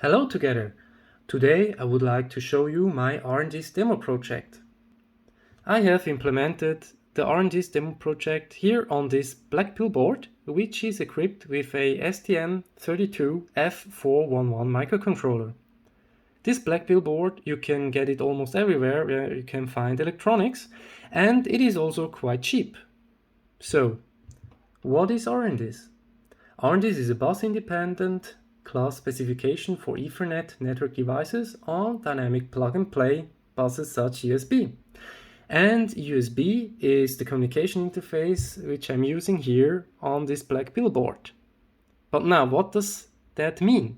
Hello together! Today I would like to show you my RNDIS demo project. I have implemented the RNDIS demo project here on this Blackpill board, which is equipped with a STM32 F411 microcontroller. This Blackpill board, you can get it almost everywhere where you can find electronics, and it is also quite cheap. So, what is RNDIS? RNDIS is a bus-independent class specification for Ethernet network devices on dynamic plug-and-play buses such USB. And USB is the communication interface which I'm using here on this Blackpill board. But now, what does that mean?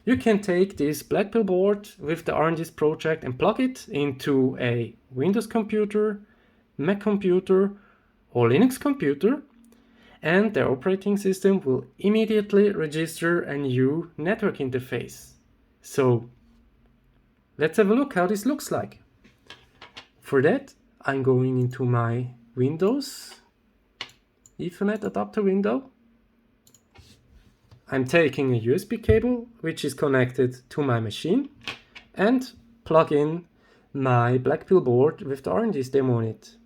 You can take this Blackpill board with the RNDIS project and plug it into a Windows computer, Mac computer, or Linux computer, and the operating system will immediately register a new network interface. So let's have a look how this looks like. For that, I'm going into my Windows Ethernet adapter window. I'm taking a USB cable which is connected to my machine and plug in my Blackpill board with the RNDIS demo on it.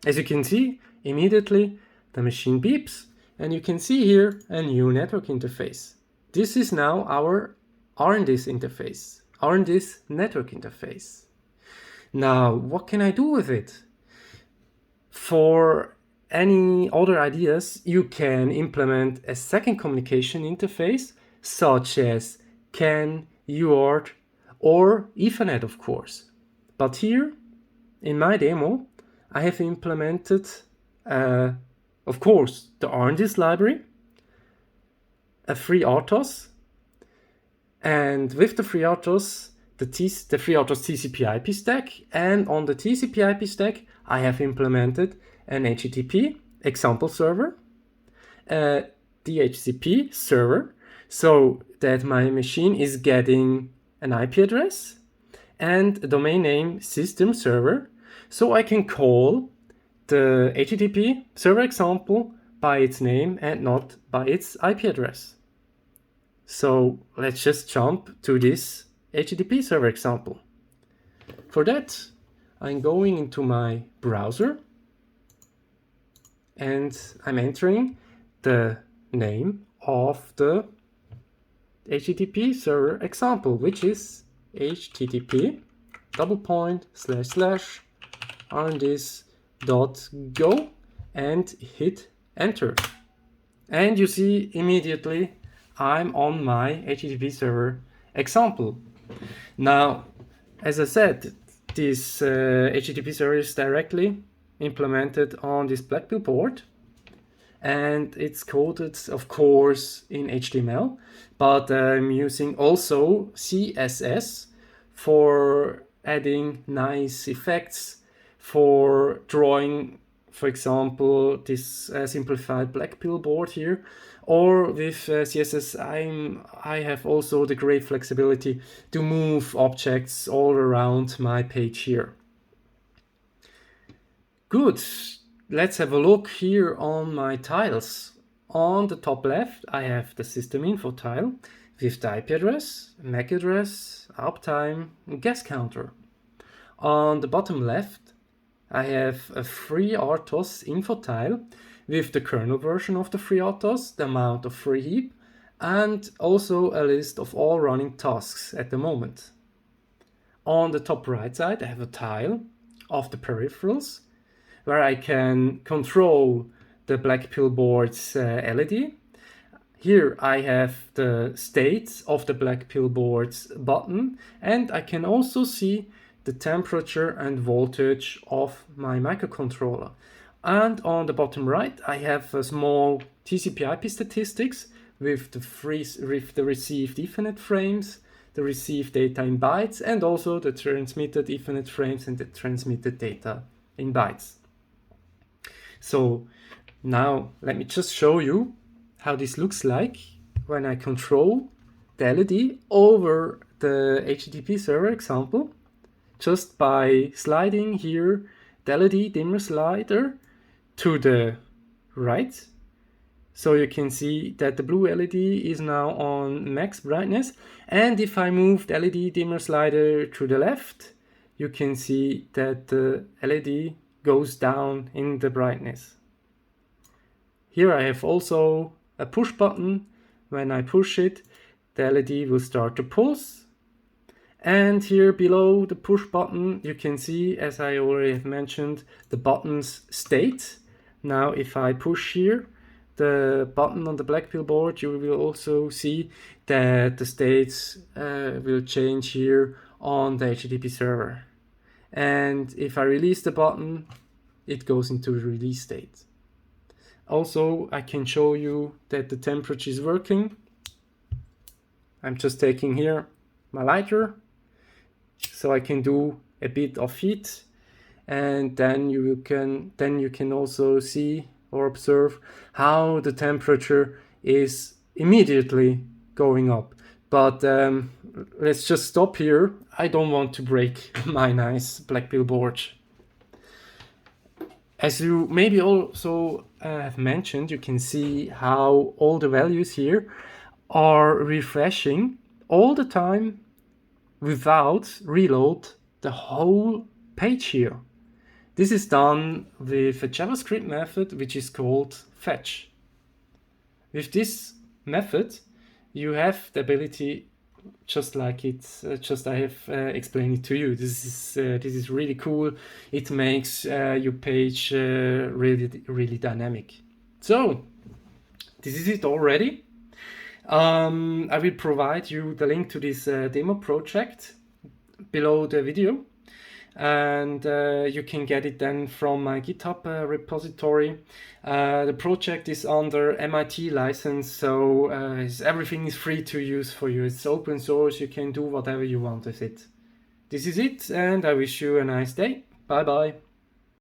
As you can see, immediately the machine beeps and you can see here a new network interface. This is now our RNDIS interface, RNDIS network interface. Now, what can I do with it? For any other ideas, you can implement a second communication interface such as CAN, UART or Ethernet, of course. But here in my demo, I have implemented, of course, the RNDIS library, a FreeRTOS, and with the FreeRTOS, the FreeRTOS TCP/IP stack, and on the TCP/IP stack, I have implemented an HTTP example server, a DHCP server, so that my machine is getting an IP address, and a domain name system server, so I can call the HTTP server example by its name and not by its IP address. So let's just jump to this HTTP server example. For that, I'm going into my browser and I'm entering the name of the HTTP server example, which is http://rndis.go and hit enter. And you see immediately I'm on my HTTP server example. Now, as I said, this HTTP server is directly implemented on this Blackpill board, and it's coded, of course, in HTML, but I'm using also CSS for adding nice effects, for drawing, for example, this simplified Blackpill board here, or with CSS I have also the great flexibility to move objects all around my page here. Good, let's have a look here on my tiles. On the top left, I have the system info tile with the IP address, MAC address, uptime, and guest counter. On the bottom left, I have a FreeRTOS info tile with the kernel version of the FreeRTOS, the amount of free heap, and also a list of all running tasks at the moment. On the top right side, I have a tile of the peripherals, where I can control the Blackpill board's LED. Here I have the state of the Blackpill board's button, and I can also see the temperature and voltage of my microcontroller. And on the bottom right, I have a small TCP/IP statistics with the received Ethernet frames, the received data in bytes, and also the transmitted Ethernet frames and the transmitted data in bytes. So now let me just show you how this looks like when I control the LED over the HTTP server example, just by sliding here the LED dimmer slider to the right. So you can see that the blue LED is now on max brightness, and if I move the LED dimmer slider to the left, you can see that the LED goes down in the brightness. Here I have also a push button. When I push it, the LED will start to pulse. And here below the push button, you can see, as I already have mentioned, the button's state. Now if I push here, the button on the black billboard, you will also see that the states will change here on the HTTP server. And if I release the button, it goes into the release state. Also, I can show you that the temperature is working. I'm just taking here my lighter, so I can do a bit of heat, and then you can also see or observe how the temperature is immediately going up. But let's just stop here. I don't want to break my nice black billboard. As you maybe also have mentioned, you can see how all the values here are refreshing all the time without reload the whole page here. This is done with a JavaScript method which is called fetch. With this method, you have the ability, just like I have explained it to you. This is really cool. It makes your page really dynamic. So this is it already. I will provide you the link to this demo project below the video, and you can get it then from my GitHub repository. The project is under MIT license, so everything is free to use for you. It's open source, you can do whatever you want with it. This is it, and I wish you a nice day. Bye bye.